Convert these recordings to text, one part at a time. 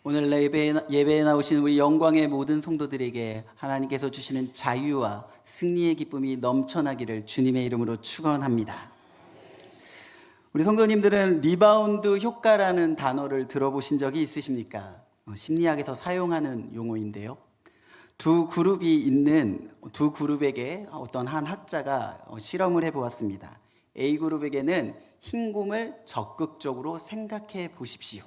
오늘 예배에 나오신 우리 영광의 모든 성도들에게 하나님께서 주시는 자유와 승리의 기쁨이 넘쳐나기를 주님의 이름으로 축원합니다. 우리 성도님들은 리바운드 효과라는 단어를 들어보신 적이 있으십니까? 심리학에서 사용하는 용어인데요. 두 그룹에게 어떤 한 학자가 실험을 해보았습니다. A그룹에게는 흰 곰을 적극적으로 생각해 보십시오.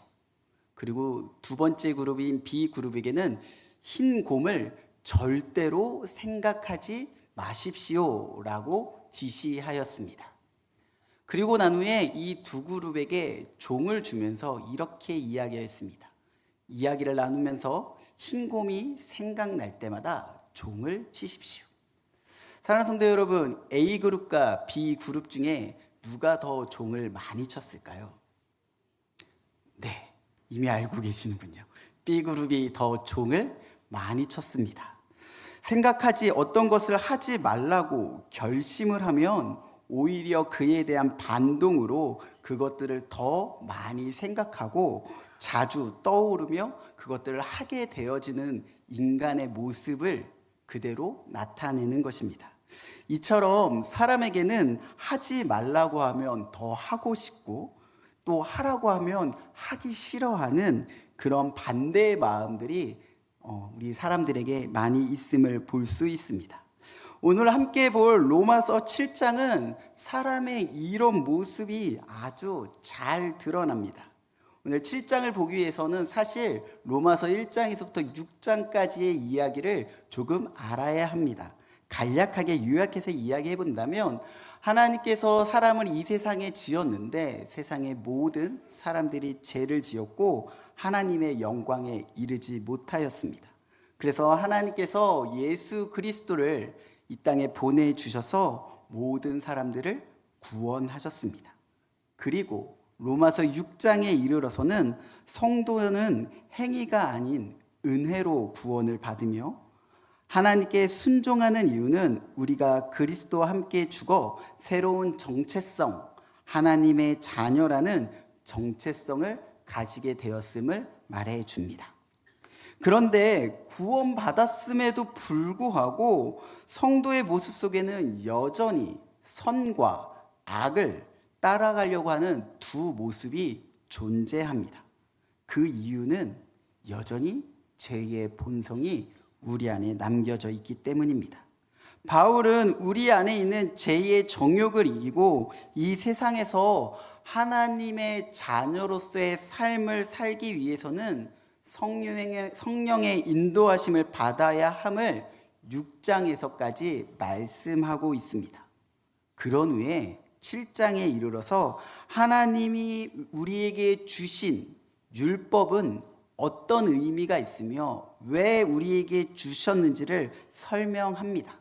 그리고 두 번째 그룹인 B그룹에게는 흰 곰을 절대로 생각하지 마십시오 라고 지시하였습니다. 그리고 난 후에 이 두 그룹에게 종을 주면서 이렇게 이야기했습니다. 이야기를 나누면서 흰 곰이 생각날 때마다 종을 치십시오. 사랑하는 성도 여러분, A그룹과 B그룹 중에 누가 더 종을 많이 쳤을까요? 네, 이미 알고 계시는군요. B그룹이 더 종을 많이 쳤습니다. 생각하지 어떤 것을 하지 말라고 결심을 하면 오히려 그에 대한 반동으로 그것들을 더 많이 생각하고 자주 떠오르며 그것들을 하게 되어지는 인간의 모습을 그대로 나타내는 것입니다. 이처럼 사람에게는 하지 말라고 하면 더 하고 싶고 또 하라고 하면 하기 싫어하는 그런 반대의 마음들이 우리 사람들에게 많이 있음을 볼 수 있습니다. 오늘 함께 볼 로마서 7장은 사람의 이런 모습이 아주 잘 드러납니다. 오늘 7장을 보기 위해서는 사실 로마서 1장에서부터 6장까지의 이야기를 조금 알아야 합니다. 간략하게 요약해서 이야기해 본다면 하나님께서 사람을 이 세상에 지었는데 세상의 모든 사람들이 죄를 지었고 하나님의 영광에 이르지 못하였습니다. 그래서 하나님께서 예수 그리스도를 이 땅에 보내주셔서 모든 사람들을 구원하셨습니다. 그리고 로마서 6장에 이르러서는 성도는 행위가 아닌 은혜로 구원을 받으며 하나님께 순종하는 이유는 우리가 그리스도와 함께 죽어 새로운 정체성, 하나님의 자녀라는 정체성을 가지게 되었음을 말해 줍니다. 그런데 구원받았음에도 불구하고 성도의 모습 속에는 여전히 선과 악을 따라가려고 하는 두 모습이 존재합니다. 그 이유는 여전히 죄의 본성이 우리 안에 남겨져 있기 때문입니다. 바울은 우리 안에 있는 죄의 정욕을 이기고 이 세상에서 하나님의 자녀로서의 삶을 살기 위해서는 성령의 인도하심을 받아야 함을 6장에서까지 말씀하고 있습니다. 그런 후에 7장에 이르러서 하나님이 우리에게 주신 율법은 어떤 의미가 있으며 왜 우리에게 주셨는지를 설명합니다.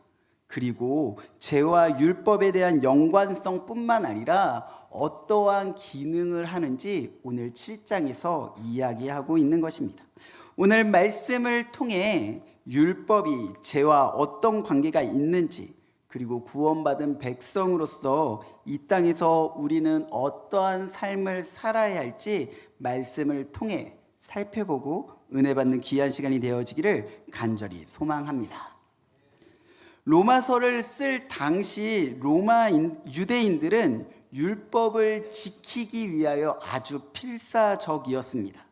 그리고 죄와 율법에 대한 연관성뿐만 아니라 어떠한 기능을 하는지 오늘 7장에서 이야기하고 있는 것입니다. 오늘 말씀을 통해 율법이 죄와 어떤 관계가 있는지 그리고 구원받은 백성으로서 이 땅에서 우리는 어떠한 삶을 살아야 할지 말씀을 통해 살펴보고 은혜 받는 귀한 시간이 되어지기를 간절히 소망합니다. 로마서를 쓸 당시 유대인들은 율법을 지키기 위하여 아주 필사적이었습니다.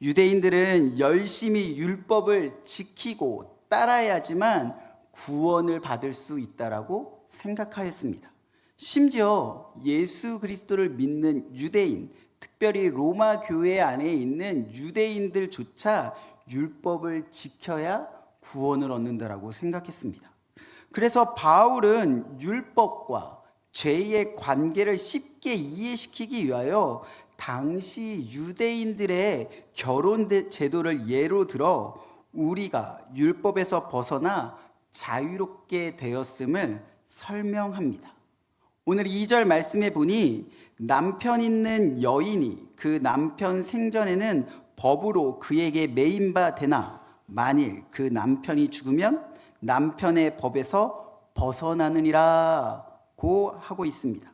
유대인들은 열심히 율법을 지키고 따라야지만 구원을 받을 수 있다라고 생각하였습니다. 심지어 예수 그리스도를 믿는 유대인, 특별히 로마 교회 안에 있는 유대인들조차 율법을 지켜야 구원을 얻는다라고 생각했습니다. 그래서 바울은 율법과 죄의 관계를 쉽게 이해시키기 위하여 당시 유대인들의 결혼 제도를 예로 들어 우리가 율법에서 벗어나 자유롭게 되었음을 설명합니다. 오늘 2절 말씀에 보니 남편 있는 여인이 그 남편 생전에는 법으로 그에게 매인 바 되나 만일 그 남편이 죽으면 남편의 법에서 벗어나느니라고 하고 있습니다.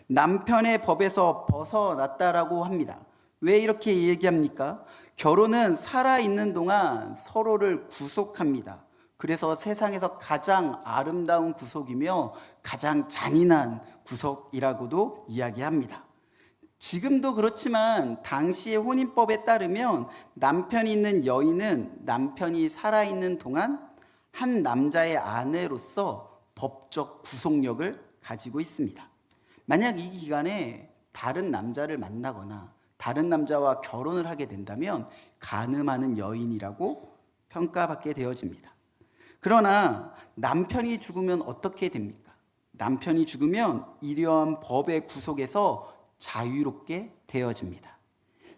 남편의 법에서 벗어났다라고 합니다. 왜 이렇게 얘기합니까? 결혼은 살아있는 동안 서로를 구속합니다. 그래서 세상에서 가장 아름다운 구속이며 가장 잔인한 구속이라고도 이야기합니다. 지금도 그렇지만 당시의 혼인법에 따르면 남편이 있는 여인은 남편이 살아있는 동안 한 남자의 아내로서 법적 구속력을 가지고 있습니다. 만약 이 기간에 다른 남자를 만나거나 다른 남자와 결혼을 하게 된다면 간음하는 여인이라고 평가받게 되어집니다. 그러나 남편이 죽으면 어떻게 됩니까? 남편이 죽으면 이러한 법의 구속에서 자유롭게 되어집니다.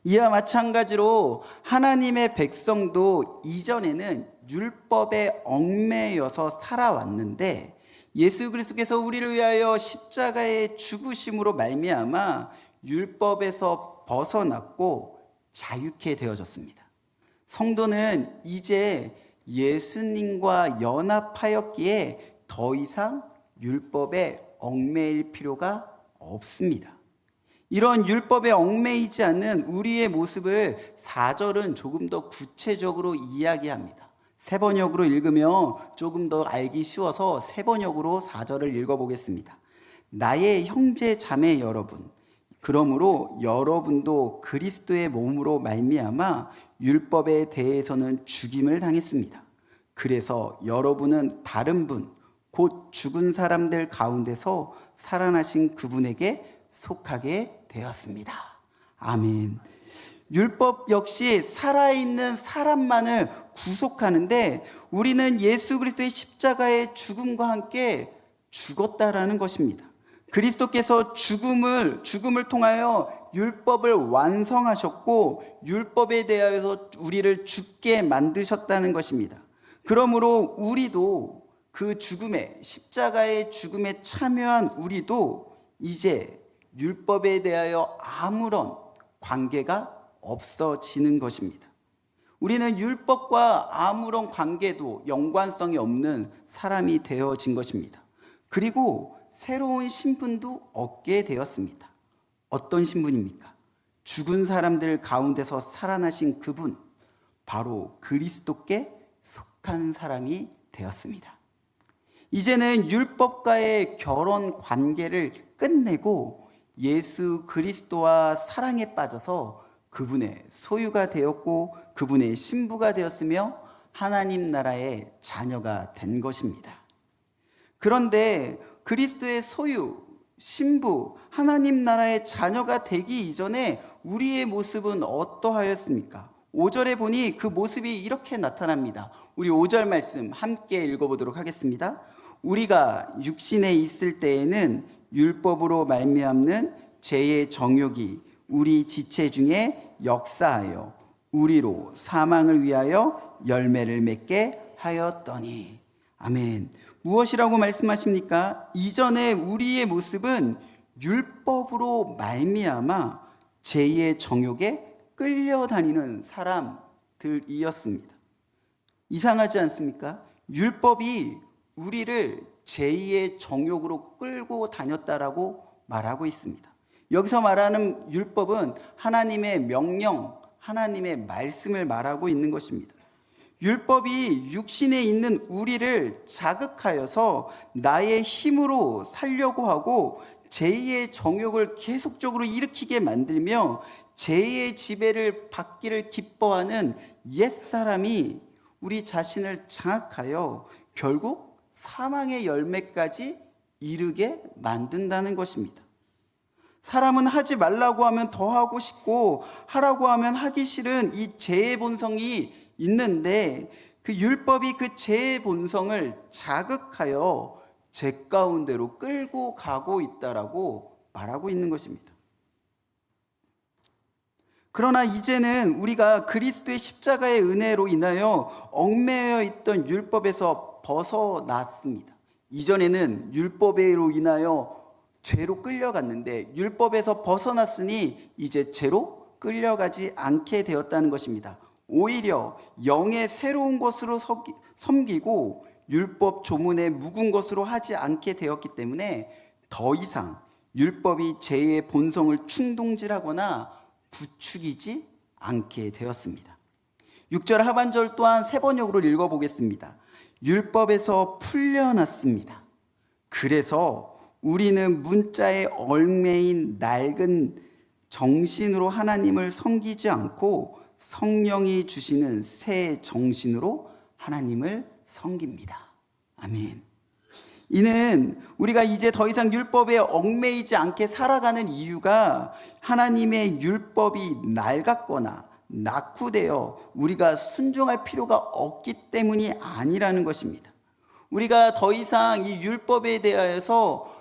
이와 마찬가지로 하나님의 백성도 이전에는 율법에 얽매여서 살아왔는데 예수 그리스도께서 우리를 위하여 십자가의 죽으심으로 말미암아 율법에서 벗어났고 자유케 되어졌습니다. 성도는 이제 예수님과 연합하였기에 더 이상 율법에 얽매일 필요가 없습니다. 이런 율법에 얽매이지 않는 우리의 모습을 4절은 조금 더 구체적으로 이야기합니다. 세번역으로 읽으면 조금 더 알기 쉬워서 세번역으로 4절을 읽어보겠습니다. 나의 형제 자매 여러분, 그러므로 여러분도 그리스도의 몸으로 말미암아 율법에 대해서는 죽임을 당했습니다. 그래서 여러분은 다른 분, 곧 죽은 사람들 가운데서 살아나신 그분에게 속하게 되었습니다. 아멘. 율법 역시 살아있는 사람만을 구속하는데 우리는 예수 그리스도의 십자가의 죽음과 함께 죽었다라는 것입니다. 그리스도께서 죽음을 통하여 율법을 완성하셨고 율법에 대하여서 우리를 죽게 만드셨다는 것입니다. 그러므로 우리도 그 죽음에, 십자가의 죽음에 참여한 우리도 이제 율법에 대하여 아무런 관계가 없어지는 것입니다. 우리는 율법과 아무런 관계도 연관성이 없는 사람이 되어진 것입니다. 그리고 새로운 신분도 얻게 되었습니다. 어떤 신분입니까? 죽은 사람들 가운데서 살아나신 그분, 바로 그리스도께 속한 사람이 되었습니다. 이제는 율법과의 결혼 관계를 끝내고 예수 그리스도와 사랑에 빠져서 그분의 소유가 되었고 그분의 신부가 되었으며 하나님 나라의 자녀가 된 것입니다. 그런데 그리스도의 소유, 신부, 하나님 나라의 자녀가 되기 이전에 우리의 모습은 어떠하였습니까? 5절에 보니 그 모습이 이렇게 나타납니다. 우리 5절 말씀 함께 읽어보도록 하겠습니다. 우리가 육신에 있을 때에는 율법으로 말미암는 죄의 정욕이 우리 지체 중에 역사하여 우리로 사망을 위하여 열매를 맺게 하였더니. 아멘. 무엇이라고 말씀하십니까? 이전에 우리의 모습은 율법으로 말미암아 죄의 정욕에 끌려다니는 사람들이었습니다. 이상하지 않습니까? 율법이 우리를 제2의 정욕으로 끌고 다녔다라고 말하고 있습니다. 여기서 말하는 율법은 하나님의 명령, 하나님의 말씀을 말하고 있는 것입니다. 율법이 육신에 있는 우리를 자극하여서 나의 힘으로 살려고 하고 제2의 정욕을 계속적으로 일으키게 만들며 제2의 지배를 받기를 기뻐하는 옛사람이 우리 자신을 장악하여 결국 사망의 열매까지 이르게 만든다는 것입니다. 사람은 하지 말라고 하면 더 하고 싶고 하라고 하면 하기 싫은 이 죄의 본성이 있는데 그 율법이 그 죄의 본성을 자극하여 죄 가운데로 끌고 가고 있다라고 말하고 있는 것입니다. 그러나 이제는 우리가 그리스도의 십자가의 은혜로 인하여 얽매여 있던 율법에서 벗어났습니다. 이전에는 율법으로 인하여 죄로 끌려갔는데 율법에서 벗어났으니 이제 죄로 끌려가지 않게 되었다는 것입니다. 오히려 영의 새로운 것으로 섬기고 율법 조문의 묵은 것으로 하지 않게 되었기 때문에 더 이상 율법이 죄의 본성을 충동질하거나 부추기지 않게 되었습니다. 6절 하반절 또한 세 번역으로 읽어보겠습니다. 율법에서 풀려났습니다. 그래서 우리는 문자에 얽매인 낡은 정신으로 하나님을 섬기지 않고 성령이 주시는 새 정신으로 하나님을 섬깁니다. 아멘. 이는 우리가 이제 더 이상 율법에 얽매이지 않게 살아가는 이유가 하나님의 율법이 낡았거나 낙후되어 우리가 순종할 필요가 없기 때문이 아니라는 것입니다. 우리가 더 이상 이 율법에 대하여서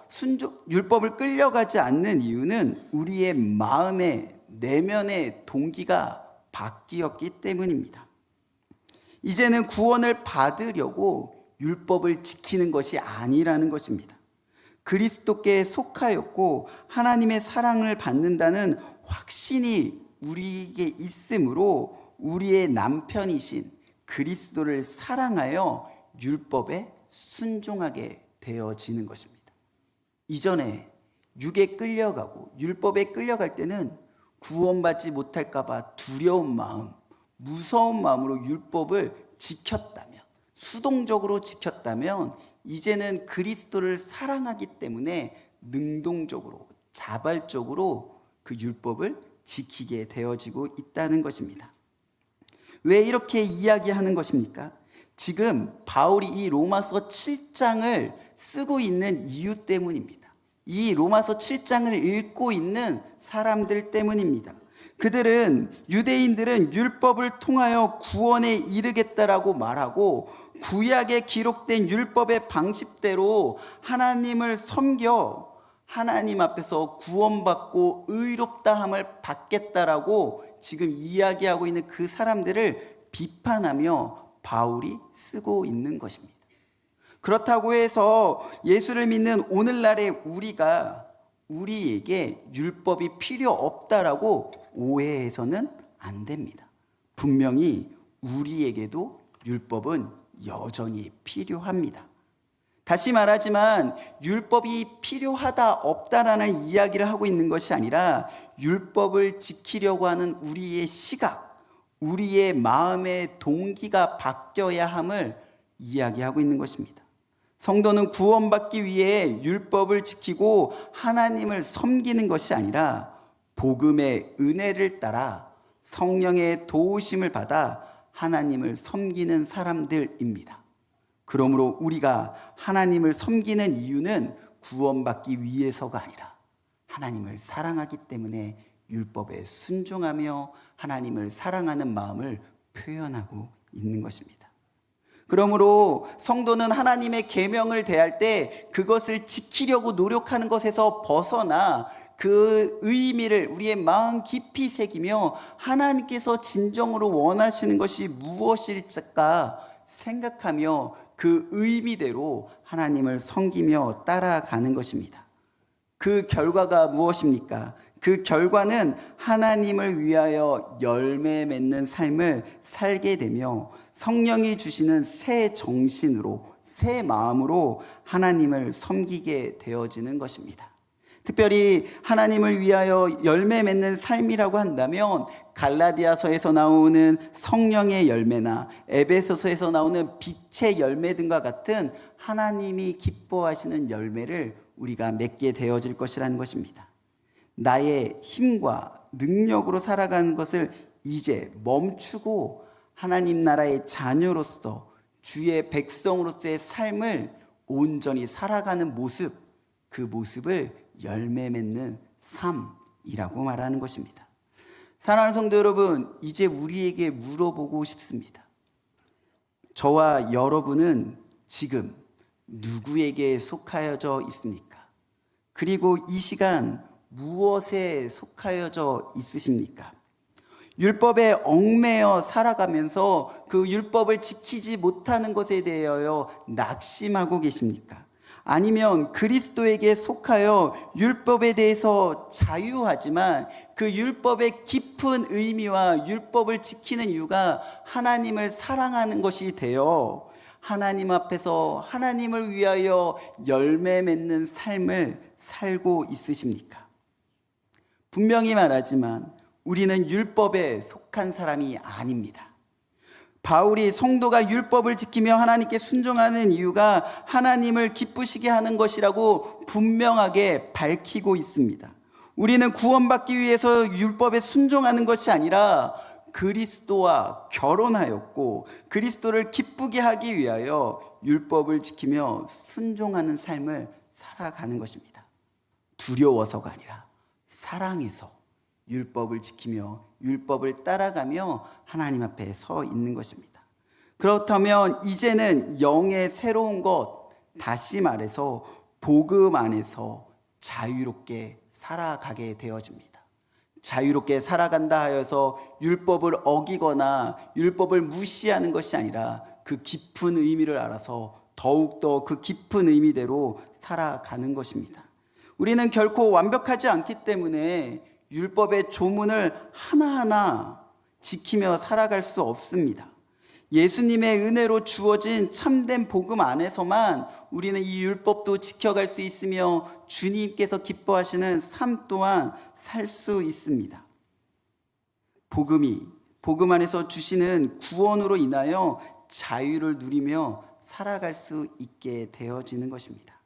율법을 끌려가지 않는 이유는 우리의 마음의 내면의 동기가 바뀌었기 때문입니다. 이제는 구원을 받으려고 율법을 지키는 것이 아니라는 것입니다. 그리스도께 속하였고 하나님의 사랑을 받는다는 확신이 우리에게 있으므로 우리의 남편이신 그리스도를 사랑하여 율법에 순종하게 되어지는 것입니다. 이전에 육에 끌려가고 율법에 끌려갈 때는 구원받지 못할까 봐 두려운 마음, 무서운 마음으로 율법을 지켰다면, 수동적으로 지켰다면 이제는 그리스도를 사랑하기 때문에 능동적으로, 자발적으로 그 율법을 지키게 되어지고 있다는 것입니다. 왜 이렇게 이야기하는 것입니까? 지금 바울이 이 로마서 7장을 쓰고 있는 이유 때문입니다. 이 로마서 7장을 읽고 있는 사람들 때문입니다. 유대인들은 율법을 통하여 구원에 이르겠다라고 말하고 구약에 기록된 율법의 방식대로 하나님을 섬겨 하나님 앞에서 구원받고 의롭다함을 받겠다라고 지금 이야기하고 있는 그 사람들을 비판하며 바울이 쓰고 있는 것입니다. 그렇다고 해서 예수를 믿는 오늘날의 우리에게 율법이 필요 없다라고 오해해서는 안 됩니다. 분명히 우리에게도 율법은 여전히 필요합니다. 다시 말하지만 율법이 필요하다 없다라는 이야기를 하고 있는 것이 아니라 율법을 지키려고 하는 우리의 시각, 우리의 마음의 동기가 바뀌어야 함을 이야기하고 있는 것입니다. 성도는 구원받기 위해 율법을 지키고 하나님을 섬기는 것이 아니라 복음의 은혜를 따라 성령의 도우심을 받아 하나님을 섬기는 사람들입니다. 그러므로 우리가 하나님을 섬기는 이유는 구원받기 위해서가 아니라 하나님을 사랑하기 때문에 율법에 순종하며 하나님을 사랑하는 마음을 표현하고 있는 것입니다. 그러므로 성도는 하나님의 계명을 대할 때 그것을 지키려고 노력하는 것에서 벗어나 그 의미를 우리의 마음 깊이 새기며 하나님께서 진정으로 원하시는 것이 무엇일까 생각하며 그 의미대로 하나님을 섬기며 따라가는 것입니다. 그 결과가 무엇입니까? 그 결과는 하나님을 위하여 열매 맺는 삶을 살게 되며 성령이 주시는 새 정신으로, 새 마음으로 하나님을 섬기게 되어지는 것입니다. 특별히 하나님을 위하여 열매 맺는 삶이라고 한다면 갈라디아서에서 나오는 성령의 열매나 에베소서에서 나오는 빛의 열매 등과 같은 하나님이 기뻐하시는 열매를 우리가 맺게 되어질 것이라는 것입니다. 나의 힘과 능력으로 살아가는 것을 이제 멈추고 하나님 나라의 자녀로서 주의 백성으로서의 삶을 온전히 살아가는 모습, 그 모습을 열매 맺는 삶이라고 말하는 것입니다. 사랑하는 성도 여러분, 이제 우리에게 물어보고 싶습니다. 저와 여러분은 지금 누구에게 속하여져 있습니까? 그리고 이 시간 무엇에 속하여져 있으십니까? 율법에 얽매여 살아가면서 그 율법을 지키지 못하는 것에 대하여 낙심하고 계십니까? 아니면 그리스도에게 속하여 율법에 대해서 자유하지만 그 율법의 깊은 의미와 율법을 지키는 이유가 하나님을 사랑하는 것이 되어 하나님 앞에서 하나님을 위하여 열매 맺는 삶을 살고 있으십니까? 분명히 말하지만 우리는 율법에 속한 사람이 아닙니다. 바울이 성도가 율법을 지키며 하나님께 순종하는 이유가 하나님을 기쁘시게 하는 것이라고 분명하게 밝히고 있습니다. 우리는 구원받기 위해서 율법에 순종하는 것이 아니라 그리스도와 결혼하였고 그리스도를 기쁘게 하기 위하여 율법을 지키며 순종하는 삶을 살아가는 것입니다. 두려워서가 아니라 사랑해서 율법을 지키며 율법을 따라가며 하나님 앞에 서 있는 것입니다. 그렇다면 이제는 영의 새로운 것, 다시 말해서 복음 안에서 자유롭게 살아가게 되어집니다. 자유롭게 살아간다 하여서 율법을 어기거나 율법을 무시하는 것이 아니라 그 깊은 의미를 알아서 더욱더 그 깊은 의미대로 살아가는 것입니다. 우리는 결코 완벽하지 않기 때문에 율법의 조문을 하나하나 지키며 살아갈 수 없습니다. 예수님의 은혜로 주어진 참된 복음 안에서만 우리는 이 율법도 지켜갈 수 있으며 주님께서 기뻐하시는 삶 또한 살 수 있습니다. 복음 안에서 주시는 구원으로 인하여 자유를 누리며 살아갈 수 있게 되어지는 것입니다.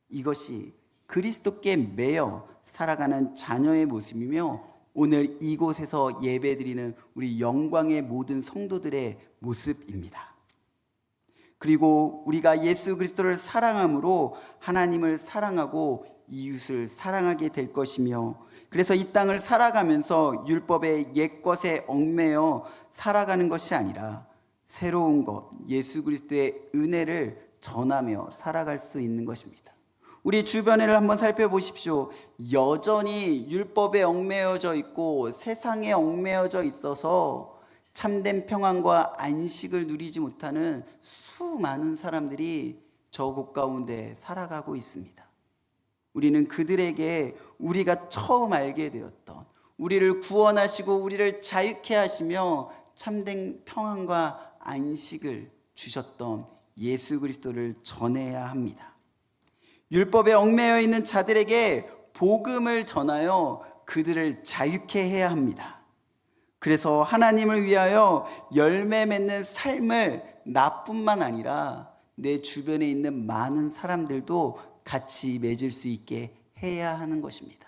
이것이 그리스도께 매여 살아가는 자녀의 모습이며 오늘 이곳에서 예배드리는 우리 영광의 모든 성도들의 모습입니다. 그리고 우리가 예수 그리스도를 사랑함으로 하나님을 사랑하고 이웃을 사랑하게 될 것이며 그래서 이 땅을 살아가면서 율법의 옛것에 얽매여 살아가는 것이 아니라 새로운 것, 예수 그리스도의 은혜를 전하며 살아갈 수 있는 것입니다. 우리 주변을 한번 살펴보십시오. 여전히 율법에 얽매여져 있고 세상에 얽매여져 있어서 참된 평안과 안식을 누리지 못하는 수많은 사람들이 저 곳 가운데 살아가고 있습니다. 우리는 그들에게 우리가 처음 알게 되었던 우리를 구원하시고 우리를 자유케 하시며 참된 평안과 안식을 주셨던 예수 그리스도를 전해야 합니다. 율법에 얽매여 있는 자들에게 복음을 전하여 그들을 자유케 해야 합니다. 그래서 하나님을 위하여 열매 맺는 삶을 나뿐만 아니라 내 주변에 있는 많은 사람들도 같이 맺을 수 있게 해야 하는 것입니다.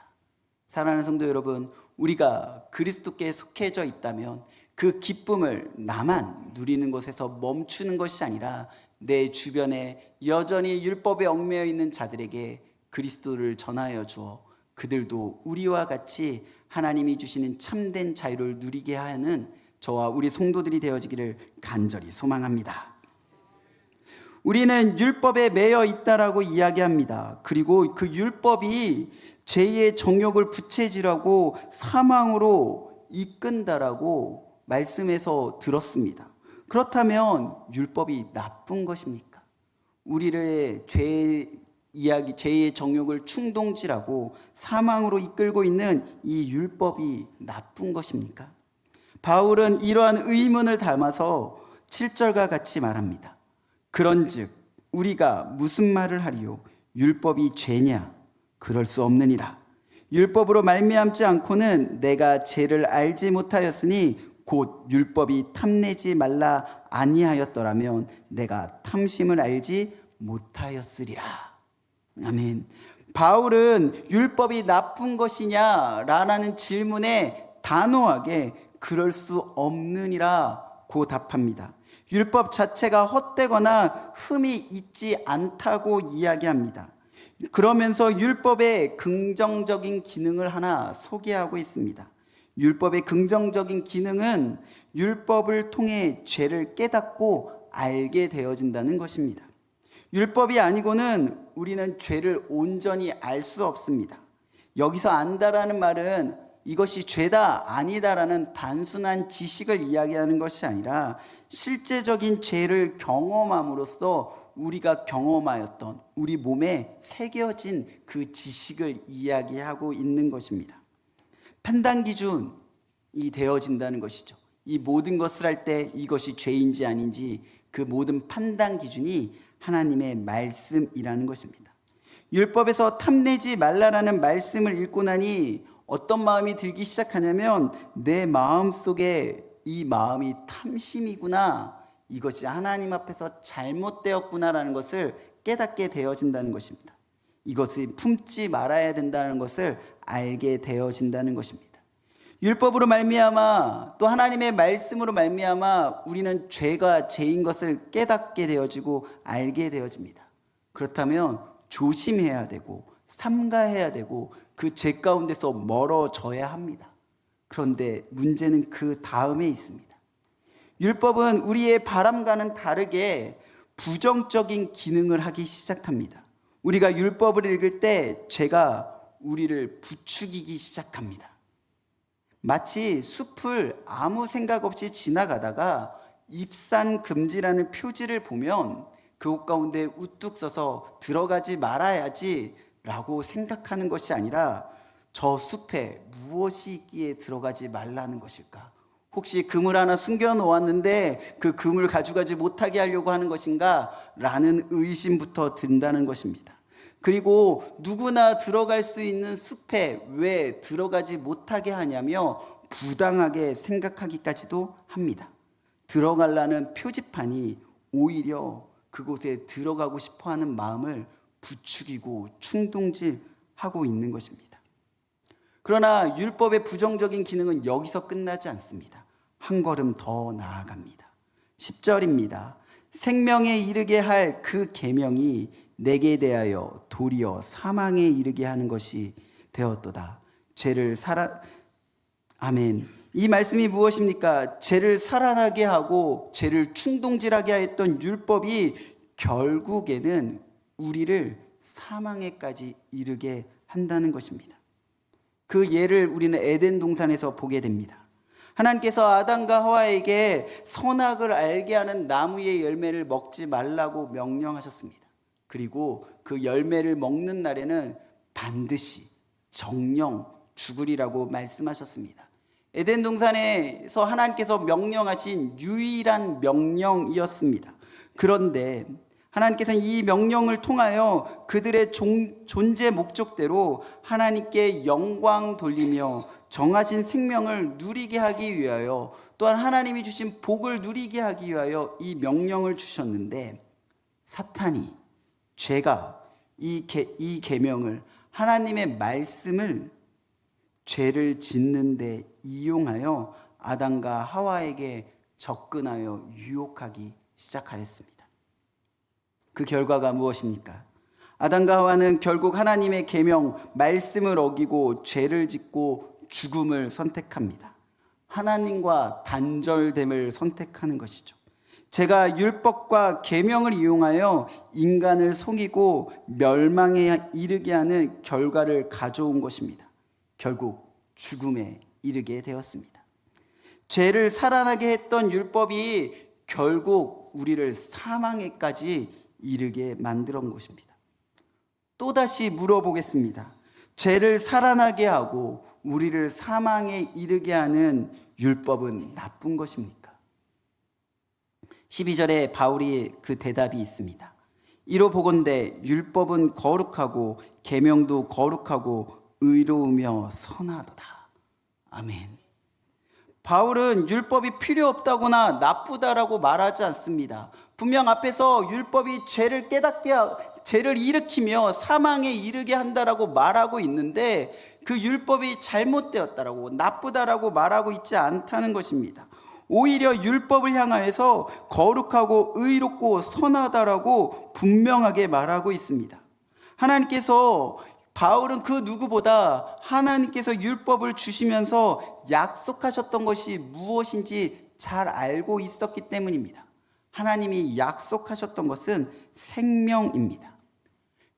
사랑하는 성도 여러분, 우리가 그리스도께 속해져 있다면 그 기쁨을 나만 누리는 것에서 멈추는 것이 아니라 내 주변에 여전히 율법에 얽매여 있는 자들에게 그리스도를 전하여 주어 그들도 우리와 같이 하나님이 주시는 참된 자유를 누리게 하는 저와 우리 성도들이 되어지기를 간절히 소망합니다. 우리는 율법에 매여 있다라고 이야기합니다. 그리고 그 율법이 죄의 정욕을 부채질하고 사망으로 이끈다라고 말씀에서 들었습니다. 그렇다면 율법이 나쁜 것입니까? 우리를 죄의 정욕을 충동질하고 사망으로 이끌고 있는 이 율법이 나쁜 것입니까? 바울은 이러한 의문을 담아서 7절과 같이 말합니다. 그런즉 우리가 무슨 말을 하리요? 율법이 죄냐? 그럴 수 없느니라. 율법으로 말미암지 않고는 내가 죄를 알지 못하였으니 곧 율법이 탐내지 말라 아니하였더라면 내가 탐심을 알지 못하였으리라. 아멘. 바울은 율법이 나쁜 것이냐라는 질문에 단호하게 그럴 수 없느니라고 답합니다. 율법 자체가 헛되거나 흠이 있지 않다고 이야기합니다. 그러면서 율법의 긍정적인 기능을 하나 소개하고 있습니다. 율법의 긍정적인 기능은 율법을 통해 죄를 깨닫고 알게 되어진다는 것입니다. 율법이 아니고는 우리는 죄를 온전히 알 수 없습니다. 여기서 안다라는 말은 이것이 죄다 아니다라는 단순한 지식을 이야기하는 것이 아니라 실제적인 죄를 경험함으로써 우리가 경험하였던 우리 몸에 새겨진 그 지식을 이야기하고 있는 것입니다. 판단 기준이 되어진다는 것이죠. 이 모든 것을 할 때 이것이 죄인지 아닌지 그 모든 판단 기준이 하나님의 말씀이라는 것입니다. 율법에서 탐내지 말라라는 말씀을 읽고 나니 어떤 마음이 들기 시작하냐면 내 마음 속에 이 마음이 탐심이구나, 이것이 하나님 앞에서 잘못되었구나라는 것을 깨닫게 되어진다는 것입니다. 이것을 품지 말아야 된다는 것을 알게 되어진다는 것입니다. 율법으로 말미암아 또 하나님의 말씀으로 말미암아 우리는 죄가 죄인 것을 깨닫게 되어지고 알게 되어집니다. 그렇다면 조심해야 되고 삼가해야 되고 그 죄 가운데서 멀어져야 합니다. 그런데 문제는 그 다음에 있습니다. 율법은 우리의 바람과는 다르게 부정적인 기능을 하기 시작합니다. 우리가 율법을 읽을 때 죄가 우리를 부추기기 시작합니다. 마치 숲을 아무 생각 없이 지나가다가 입산금지라는 표지를 보면 그곳 가운데 우뚝 서서 들어가지 말아야지 라고 생각하는 것이 아니라 저 숲에 무엇이 있기에 들어가지 말라는 것일까? 혹시 그물 하나 숨겨 놓았는데 그 그물 가져가지 못하게 하려고 하는 것인가? 라는 의심부터 든다는 것입니다. 그리고 누구나 들어갈 수 있는 숲에 왜 들어가지 못하게 하냐며 부당하게 생각하기까지도 합니다. 들어가려는 표지판이 오히려 그곳에 들어가고 싶어하는 마음을 부추기고 충동질하고 있는 것입니다. 그러나 율법의 부정적인 기능은 여기서 끝나지 않습니다. 한 걸음 더 나아갑니다. 10절입니다. 생명에 이르게 할 그 계명이 내게 대하여 도리어 사망에 이르게 하는 것이 되었도다. 아멘. 이 말씀이 무엇입니까? 죄를 살아나게 하고 죄를 충동질하게 했던 율법이 결국에는 우리를 사망에까지 이르게 한다는 것입니다. 그 예를 우리는 에덴 동산에서 보게 됩니다. 하나님께서 아담과 하와에게 선악을 알게 하는 나무의 열매를 먹지 말라고 명령하셨습니다. 그리고 그 열매를 먹는 날에는 반드시 정령 죽으리라고 말씀하셨습니다. 에덴 동산에서 하나님께서 명령하신 유일한 명령이었습니다. 그런데 하나님께서는 이 명령을 통하여 그들의 존재 목적대로 하나님께 영광 돌리며 정하신 생명을 누리게 하기 위하여 또한 하나님이 주신 복을 누리게 하기 위하여 이 명령을 주셨는데 사탄이 죄가 이 계명을 하나님의 말씀을 죄를 짓는 데 이용하여 아담과 하와에게 접근하여 유혹하기 시작하였습니다. 그 결과가 무엇입니까? 아담과 하와는 결국 하나님의 계명, 말씀을 어기고 죄를 짓고 죽음을 선택합니다. 하나님과 단절됨을 선택하는 것이죠. 제가 율법과 계명을 이용하여 인간을 속이고 멸망에 이르게 하는 결과를 가져온 것입니다. 결국 죽음에 이르게 되었습니다. 죄를 살아나게 했던 율법이 결국 우리를 사망에까지 이르게 만들어 온 것입니다. 또다시 물어보겠습니다. 죄를 살아나게 하고 우리를 사망에 이르게 하는 율법은 나쁜 것입니까? 12절에 바울이 그 대답이 있습니다. 이로 보건대 율법은 거룩하고 계명도 거룩하고 의로우며 선하도다. 아멘. 바울은 율법이 필요 없다거나 나쁘다라고 말하지 않습니다. 분명 앞에서 율법이 죄를 일으키며 사망에 이르게 한다라고 말하고 있는데 그 율법이 잘못되었다라고 나쁘다라고 말하고 있지 않다는 것입니다. 오히려 율법을 향하여서 거룩하고 의롭고 선하다라고 분명하게 말하고 있습니다. 하나님께서 바울은 그 누구보다 하나님께서 율법을 주시면서 약속하셨던 것이 무엇인지 잘 알고 있었기 때문입니다. 하나님이 약속하셨던 것은 생명입니다.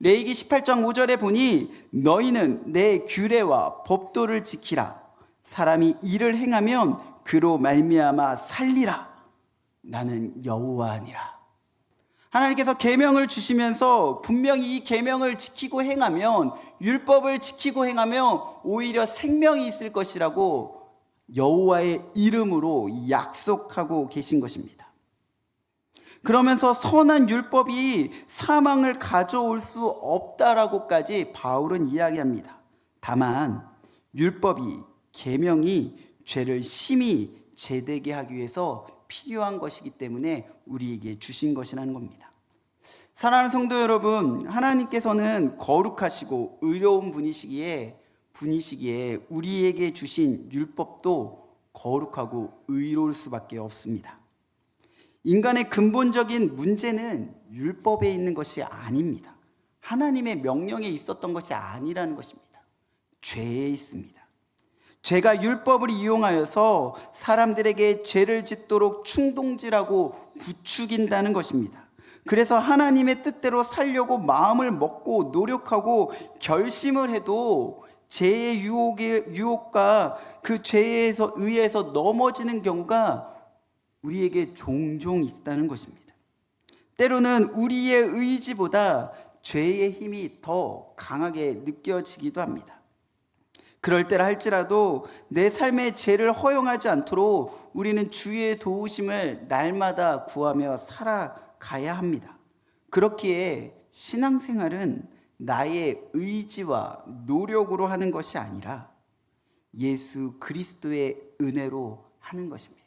레위기 18장 5절에 보니 너희는 내 규례와 법도를 지키라. 사람이 이를 행하면 그로 말미암아 살리라. 나는 여호와니라. 하나님께서 계명을 주시면서 분명히 이 계명을 지키고 행하면 율법을 지키고 행하면 오히려 생명이 있을 것이라고 여호와의 이름으로 약속하고 계신 것입니다. 그러면서 선한 율법이 사망을 가져올 수 없다라고까지 바울은 이야기합니다. 다만 율법이 계명이 죄를 심히 제되게 하기 위해서 필요한 것이기 때문에 우리에게 주신 것이라는 겁니다. 사랑하는 성도 여러분, 하나님께서는 거룩하시고 의로운 분이시기에 우리에게 주신 율법도 거룩하고 의로울 수밖에 없습니다. 인간의 근본적인 문제는 율법에 있는 것이 아닙니다. 하나님의 명령에 있었던 것이 아니라는 것입니다. 죄에 있습니다. 죄가 율법을 이용하여서 사람들에게 죄를 짓도록 충동질하고 부추긴다는 것입니다. 그래서 하나님의 뜻대로 살려고 마음을 먹고 노력하고 결심을 해도 죄의 유혹과 그 죄에 의해서 넘어지는 경우가 우리에게 종종 있다는 것입니다. 때로는 우리의 의지보다 죄의 힘이 더 강하게 느껴지기도 합니다. 그럴 때라 할지라도 내 삶의 죄를 허용하지 않도록 우리는 주의 도우심을 날마다 구하며 살아가야 합니다. 그렇기에 신앙생활은 나의 의지와 노력으로 하는 것이 아니라 예수 그리스도의 은혜로 하는 것입니다.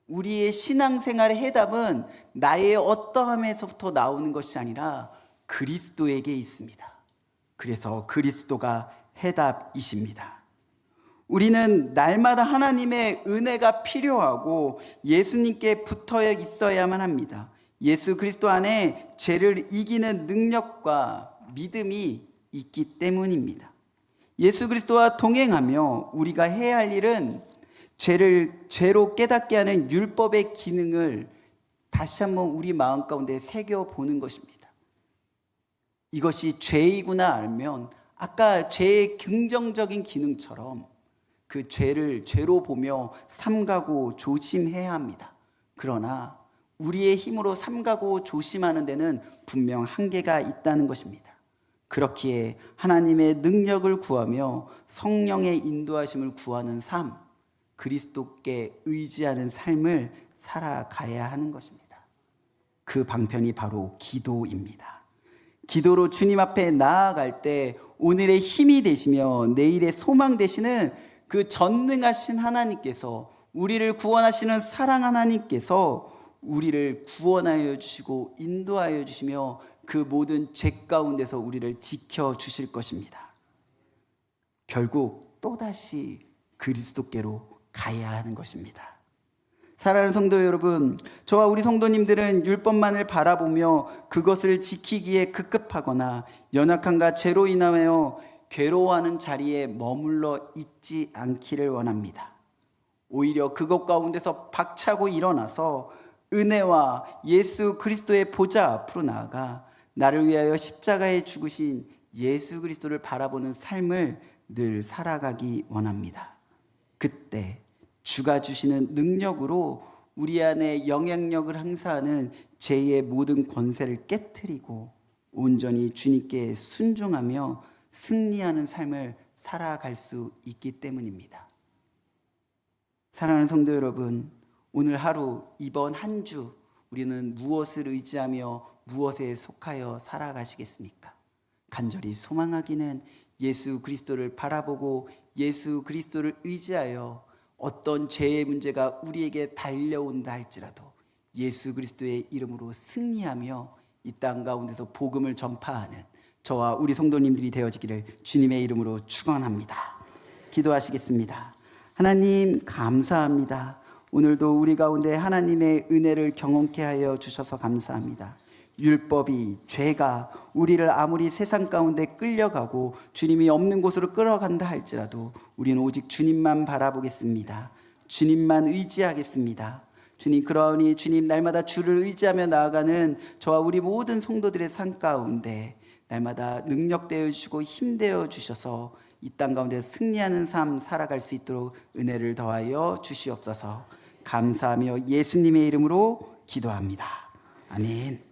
우리의 신앙생활의 해답은 나의 어떠함에서부터 나오는 것이 아니라 그리스도에게 있습니다. 그래서 그리스도가 해답이십니다. 우리는 날마다 하나님의 은혜가 필요하고 예수님께 붙어 있어야만 합니다. 예수 그리스도 안에 죄를 이기는 능력과 믿음이 있기 때문입니다. 예수 그리스도와 동행하며 우리가 해야 할 일은 죄로 깨닫게 하는 율법의 기능을 다시 한번 우리 마음 가운데 새겨보는 것입니다. 이것이 죄이구나 알면 아까 죄의 긍정적인 기능처럼 그 죄를 죄로 보며 삼가고 조심해야 합니다. 그러나 우리의 힘으로 삼가고 조심하는 데는 분명 한계가 있다는 것입니다. 그렇기에 하나님의 능력을 구하며 성령의 인도하심을 구하는 삶, 그리스도께 의지하는 삶을 살아가야 하는 것입니다. 그 방편이 바로 기도입니다. 기도로 주님 앞에 나아갈 때 오늘의 힘이 되시며 내일의 소망 되시는 그 전능하신 하나님께서, 우리를 구원하시는 사랑 하나님께서 우리를 구원하여 주시고 인도하여 주시며 그 모든 죄 가운데서 우리를 지켜주실 것입니다. 결국 또다시 그리스도께로 가야 하는 것입니다. 사랑하는 성도 여러분, 저와 우리 성도님들은 율법만을 바라보며 그것을 지키기에 급급하거나 연약함과 죄로 인하여 괴로워하는 자리에 머물러 있지 않기를 원합니다. 오히려 그것 가운데서 박차고 일어나서 은혜와 예수 그리스도의 보좌 앞으로 나아가 나를 위하여 십자가에 죽으신 예수 그리스도를 바라보는 삶을 늘 살아가기 원합니다. 그때 주가 주시는 능력으로 우리 안에 영향력을 행사하는 죄의 모든 권세를 깨트리고 온전히 주님께 순종하며 승리하는 삶을 살아갈 수 있기 때문입니다. 사랑하는 성도 여러분, 오늘 하루, 이번 한 주 우리는 무엇을 의지하며 무엇에 속하여 살아가시겠습니까? 간절히 소망하기는 예수 그리스도를 바라보고 예수 그리스도를 의지하여 어떤 죄의 문제가 우리에게 달려온다 할지라도 예수 그리스도의 이름으로 승리하며 이 땅 가운데서 복음을 전파하는 저와 우리 성도님들이 되어지기를 주님의 이름으로 축원합니다. 기도하시겠습니다. 하나님 감사합니다. 오늘도 우리 가운데 하나님의 은혜를 경험케 하여 주셔서 감사합니다. 율법이, 죄가 우리를 아무리 세상 가운데 끌려가고 주님이 없는 곳으로 끌어간다 할지라도 우리는 오직 주님만 바라보겠습니다. 주님만 의지하겠습니다. 주님, 그러하니 주님, 날마다 주를 의지하며 나아가는 저와 우리 모든 성도들의 삶 가운데 날마다 능력되어 주시고 힘되어 주셔서 이 땅 가운데 승리하는 삶 살아갈 수 있도록 은혜를 더하여 주시옵소서. 감사하며 예수님의 이름으로 기도합니다. 아멘.